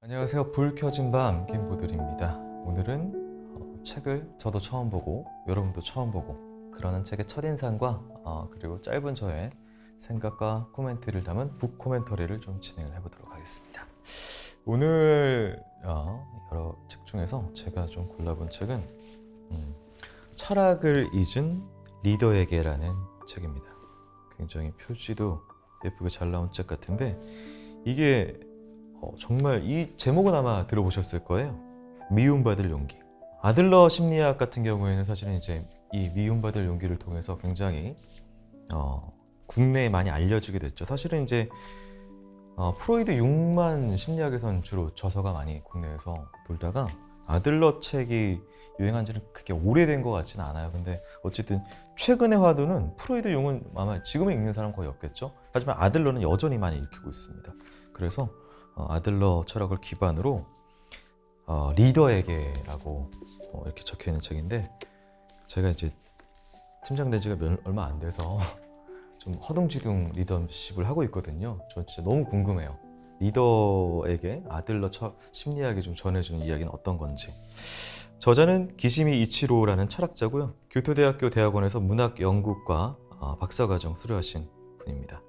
안녕하세요. 불 켜진 밤 김보들입니다. 오늘은 책을 저도 처음 보고 여러분도 처음 보고 그러는 책의 첫인상과 그리고 짧은 저의 생각과 코멘트를 담은 북 코멘터리를 좀 진행을 해보도록 하겠습니다. 오늘 여러 책 중에서 제가 좀 골라본 책은 철학을 잊은 리더에게라는 책입니다. 굉장히 표지도 예쁘게 잘 나온 책 같은데 이게 정말 이 제목은 아마 들어보셨을 거예요. 미움받을 용기. 아들러 심리학 같은 경우에는 사실은 이제 이 미움받을 용기를 통해서 굉장히 국내에 많이 알려지게 됐죠. 사실은 이제 프로이드 융만 심리학에서는 주로 저서가 많이 국내에서 돌다가 아들러 책이 유행한 지는 그렇게 오래된 것 같지는 않아요. 근데 어쨌든 최근의 화두는 프로이드 융은 아마 지금에 읽는 사람 거의 없겠죠. 하지만 아들러는 여전히 많이 읽히고 있습니다. 그래서 아들러 철학을 기반으로 리더에게라고 이렇게 적혀 있는 책인데 제가 이제 팀장 된 지가 얼마 안 돼서 좀 허둥지둥 리더십을 하고 있거든요. 저 진짜 너무 궁금해요. 리더에게 아들러 심리학이 좀 전해주는 이야기는 어떤 건지. 저자는 기시미 이치로라는 철학자고요. 교토대학교 대학원에서 문학 연구과 박사과정 수료하신 분입니다.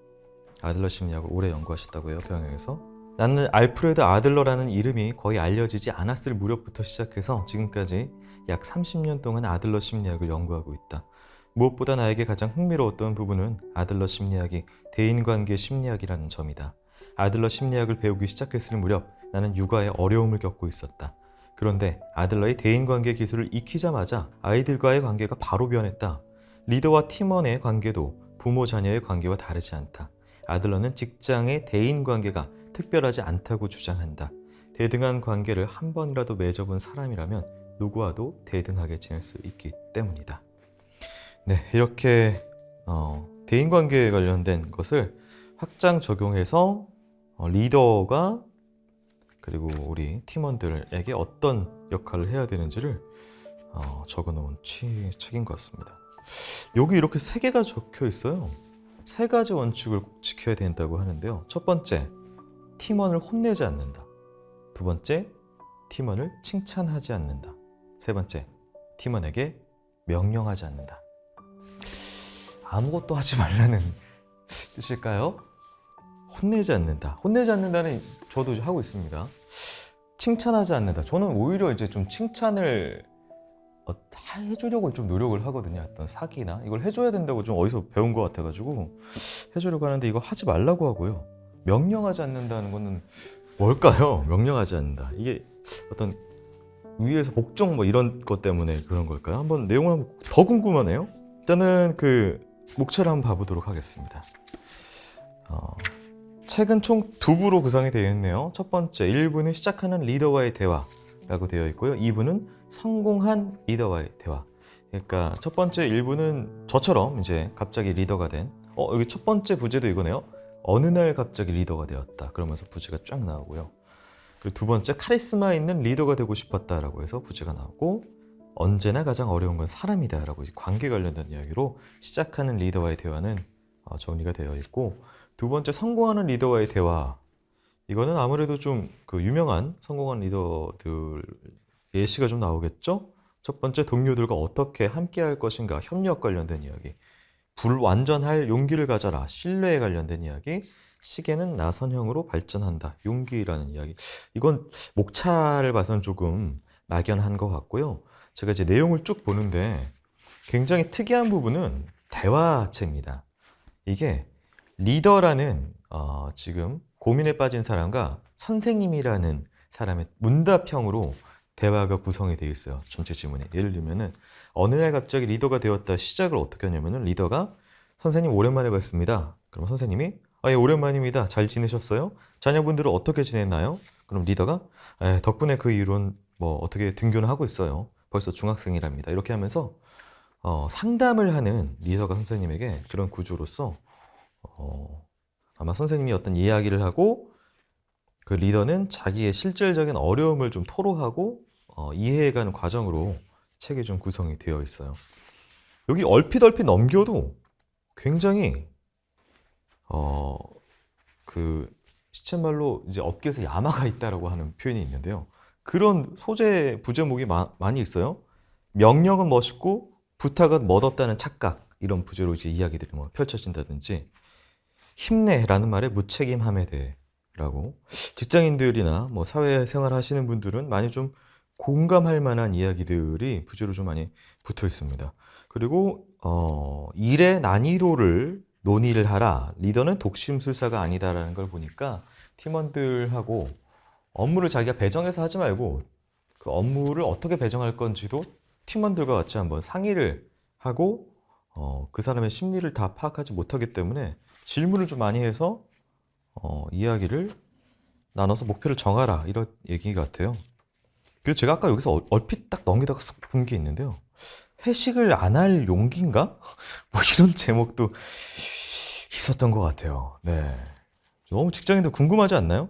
아들러 심리학을 오래 연구하셨다고요, 병영에서. 나는 알프레드 아들러라는 이름이 거의 알려지지 않았을 무렵부터 시작해서 지금까지 약 30년 동안 아들러 심리학을 연구하고 있다. 무엇보다 나에게 가장 흥미로웠던 부분은 아들러 심리학이 대인관계 심리학이라는 점이다. 아들러 심리학을 배우기 시작했을 무렵 나는 육아에 어려움을 겪고 있었다. 그런데 아들러의 대인관계 기술을 익히자마자 아이들과의 관계가 바로 변했다. 리더와 팀원의 관계도 부모 자녀의 관계와 다르지 않다. 아들러는 직장의 대인관계가 특별하지 않다고 주장한다. 대등한 관계를 한 번이라도 맺어본 사람이라면 누구와도 대등하게 지낼 수 있기 때문이다. 네, 이렇게 대인관계에 관련된 것을 확장 적용해서 리더가 그리고 우리 팀원들에게 어떤 역할을 해야 되는지를 적어놓은 책인 것 같습니다. 여기 이렇게 3개가 적혀 있어요. 3가지 원칙을 꼭 지켜야 된다고 하는데요. 첫 번째, 팀원을 혼내지 않는다. 두 번째, 팀원을 칭찬하지 않는다. 세 번째, 팀원에게 명령하지 않는다. 아무것도 하지 말라는 뜻일까요? 혼내지 않는다. 혼내지 않는다는 저도 하고 있습니다. 칭찬하지 않는다. 저는 오히려 이제 좀 칭찬을 해주려고 좀 노력을 하거든요. 어떤 사기나 이걸 해줘야 된다고 좀 어디서 배운 것 같아가지고 해주려고 하는데 이거 하지 말라고 하고요. 명령하지 않는다는 거는 뭘까요? 명령하지 않는다. 이게 어떤 위에서 복종 뭐 이런 것 때문에 그런 걸까요? 한번 내용을 한번 더 궁금하네요. 일단은 그 목차를 한번 봐보도록 하겠습니다. 책은 총 2부로 구성이 되어 있네요. 첫 번째 1부는 시작하는 리더와의 대화라고 되어 있고요. 2부는 성공한 리더와의 대화. 그러니까 첫 번째 1부는 저처럼 이제 갑자기 리더가 된 여기 첫 번째 부제도 이거네요. 어느 날 갑자기 리더가 되었다. 그러면서 부제가 쫙 나오고요. 그리고 두 번째 카리스마 있는 리더가 되고 싶었다라고 해서 부제가 나오고 언제나 가장 어려운 건 사람이다라고 관계 관련된 이야기로 시작하는 리더와의 대화는 정리가 되어 있고 두 번째 성공하는 리더와의 대화 이거는 아무래도 좀 그 유명한 성공한 리더들 예시가 좀 나오겠죠? 첫 번째 동료들과 어떻게 함께할 것인가 협력 관련된 이야기 불완전할 용기를 가져라 신뢰에 관련된 이야기 시계는 나선형으로 발전한다 용기라는 이야기 이건 목차를 봐서는 조금 막연한 것 같고요 제가 이제 내용을 쭉 보는데 굉장히 특이한 부분은 대화체입니다 이게 리더라는 지금 고민에 빠진 사람과 선생님이라는 사람의 문답형으로 대화가 구성이 되어 있어요. 전체 지문에. 예를 들면은 어느 날 갑자기 리더가 되었다 시작을 어떻게 하냐면은 리더가 선생님 오랜만에 뵙습니다. 그럼 선생님이 예, 오랜만입니다. 잘 지내셨어요? 자녀분들은 어떻게 지냈나요? 그럼 리더가 덕분에 그 이후로는 뭐 어떻게 등교는 하고 있어요. 벌써 중학생이랍니다. 이렇게 하면서 상담을 하는 리더가 선생님에게 그런 구조로서 아마 선생님이 어떤 이야기를 하고 그 리더는 자기의 실질적인 어려움을 좀 토로하고 이해해가는 과정으로 책이 좀 구성이 되어 있어요. 여기 얼핏 넘겨도 굉장히 그 시쳇말로 이제 업계에서 야마가 있다라고 하는 표현이 있는데요. 그런 소재 부제목이 많이 있어요. 명령은 멋있고 부탁은 멋없다는 착각, 이런 부제로 이제 이야기들이 뭐 펼쳐진다든지, 힘내라는 말의 무책임함에 대해라고, 직장인들이나 뭐 사회생활 하시는 분들은 많이 좀 공감할 만한 이야기들이 부제로 좀 많이 붙어 있습니다. 그리고 일의 난이도를 논의를 하라. 리더는 독심술사가 아니다라는 걸 보니까 팀원들하고 업무를 자기가 배정해서 하지 말고 그 업무를 어떻게 배정할 건지도 팀원들과 같이 한번 상의를 하고 그 사람의 심리를 다 파악하지 못하기 때문에 질문을 좀 많이 해서 이야기를 나눠서 목표를 정하라, 이런 얘기 같아요. 그리고 제가 아까 여기서 얼핏 딱 넘기다가 본 게 있는데요. 회식을 안 할 용기인가? 뭐 이런 제목도 있었던 것 같아요. 네. 너무 직장인들 궁금하지 않나요?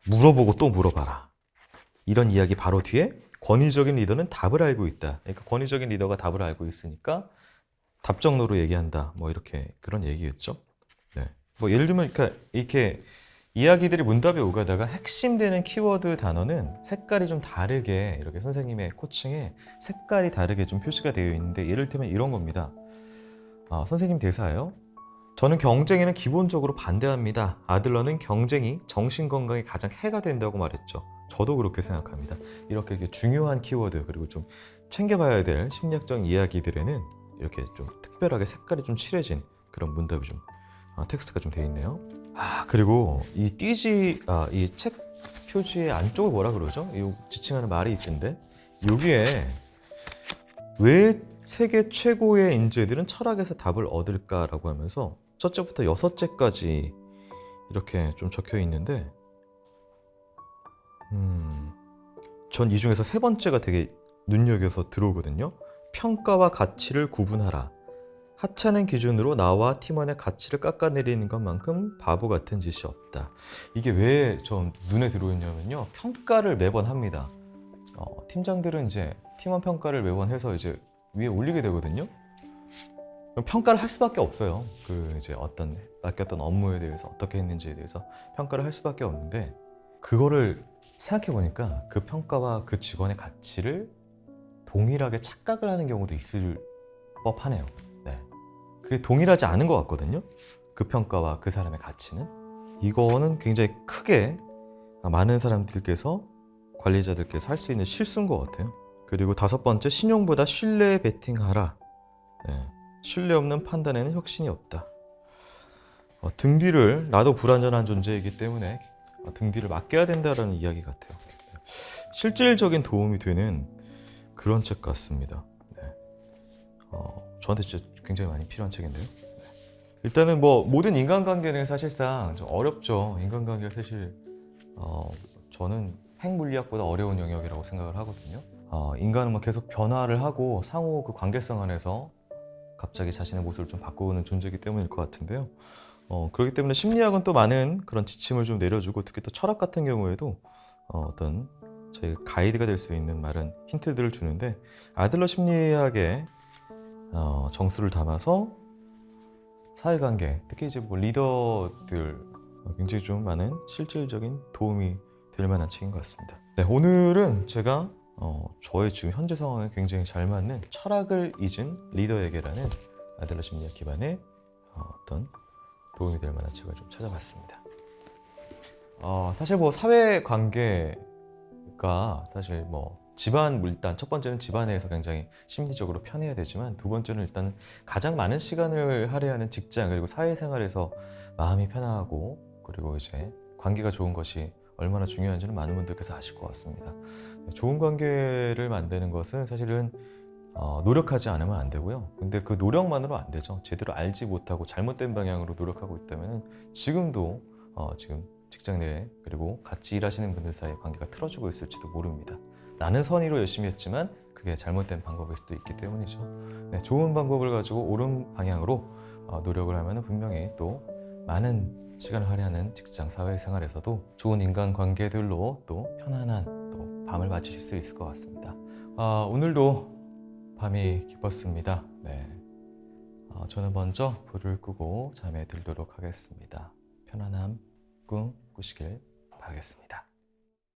물어보고 또 물어봐라. 이런 이야기 바로 뒤에 권위적인 리더는 답을 알고 있다. 그러니까 권위적인 리더가 답을 알고 있으니까 답정너로 얘기한다. 뭐 이렇게 그런 얘기겠죠. 네. 뭐 예를 들면 그러니까 이렇게 이야기들이 문답에 오가다가 핵심되는 키워드 단어는 색깔이 좀 다르게, 이렇게 선생님의 코칭에 색깔이 다르게 좀 표시가 되어 있는데, 예를 들면 이런 겁니다. 선생님 대사예요. 저는 경쟁에는 기본적으로 반대합니다. 아들러는 경쟁이 정신건강에 가장 해가 된다고 말했죠. 저도 그렇게 생각합니다. 이렇게 중요한 키워드, 그리고 좀 챙겨봐야 될 심리학적 이야기들에는 이렇게 좀 특별하게 색깔이 좀 칠해진 그런 문답이 좀 텍스트가 좀 돼 있네요. 그리고 이 이 책 표지의 안쪽을 뭐라 그러죠? 이 지칭하는 말이 있던데, 여기에 왜 세계 최고의 인재들은 철학에서 답을 얻을까라고 하면서 첫째부터 여섯째까지 이렇게 좀 적혀 있는데, 전 이 중에서 세 번째가 되게 눈여겨서 들어오거든요. 평가와 가치를 구분하라. 하찮은 기준으로 나와 팀원의 가치를 깎아내리는 것만큼 바보 같은 짓이 없다. 이게 왜 좀 눈에 들어오냐면요, 평가를 매번 합니다. 팀장들은 이제 팀원 평가를 매번 해서 이제 위에 올리게 되거든요. 그럼 평가를 할 수밖에 없어요. 그 이제 어떤 맡겼던 업무에 대해서 어떻게 했는지에 대해서 평가를 할 수밖에 없는데, 그거를 생각해 보니까 그 평가와 그 직원의 가치를 동일하게 착각을 하는 경우도 있을 법하네요. 네. 그게 동일하지 않은 것 같거든요. 그 평가와 그 사람의 가치는. 이거는 굉장히 크게 많은 사람들께서, 관리자들께서 할 수 있는 실수인 것 같아요. 그리고 다섯 번째, 신용보다 신뢰에 베팅하라. 네. 신뢰 없는 판단에는 혁신이 없다. 등 뒤를, 나도 불완전한 존재이기 때문에 등 뒤를 맡겨야 된다는 이야기 같아요. 실질적인 도움이 되는 그런 책 같습니다. 네. 저한테 진짜 굉장히 많이 필요한 책인데요. 네. 일단은 뭐 모든 인간관계는 사실상 좀 어렵죠. 인간관계가 사실 저는 핵물리학보다 어려운 영역이라고 생각을 하거든요. 인간은 뭐 계속 변화를 하고 상호 그 관계성 안에서 갑자기 자신의 모습을 좀 바꾸는 존재이기 때문일 것 같은데요. 그렇기 때문에 심리학은 또 많은 그런 지침을 좀 내려주고, 특히 또 철학 같은 경우에도 어떤 저희 가이드가 될 수 있는 많은 힌트들을 주는데, 아들러 심리학의 정수를 담아서 사회관계, 특히 이제 뭐 리더들 굉장히 좀 많은 실질적인 도움이 될 만한 책인 것 같습니다. 네, 오늘은 제가 저의 지금 현재 상황에 굉장히 잘 맞는 철학을 잊은 리더에게라는 아들러 심리학 기반의 어떤 도움이 될 만한 책을 좀 찾아봤습니다. 사실 뭐 사회관계가 사실 뭐 집안, 일단 첫 번째는 집안에서 굉장히 심리적으로 편해야 되지만, 두 번째는 일단 가장 많은 시간을 할애하는 직장, 그리고 사회생활에서 마음이 편하고, 그리고 이제 관계가 좋은 것이 얼마나 중요한지는 많은 분들께서 아실 것 같습니다. 좋은 관계를 만드는 것은 사실은 노력하지 않으면 안 되고요. 근데 그 노력만으로 안 되죠. 제대로 알지 못하고 잘못된 방향으로 노력하고 있다면 지금도 지금 직장 내에, 그리고 같이 일하시는 분들 사이의 관계가 틀어지고 있을지도 모릅니다. 나는 선의로 열심히 했지만 그게 잘못된 방법일 수도 있기 때문이죠. 네, 좋은 방법을 가지고 옳은 방향으로 노력을 하면 분명히 또 많은 시간을 할애하는 직장 사회생활에서도 좋은 인간관계들로 또 편안한 또 밤을 맞으실 수 있을 것 같습니다. 오늘도 밤이 깊었습니다. 네, 저는 먼저 불을 끄고 잠에 들도록 하겠습니다. 편안함. 꿈 꾸시길 바라겠습니다.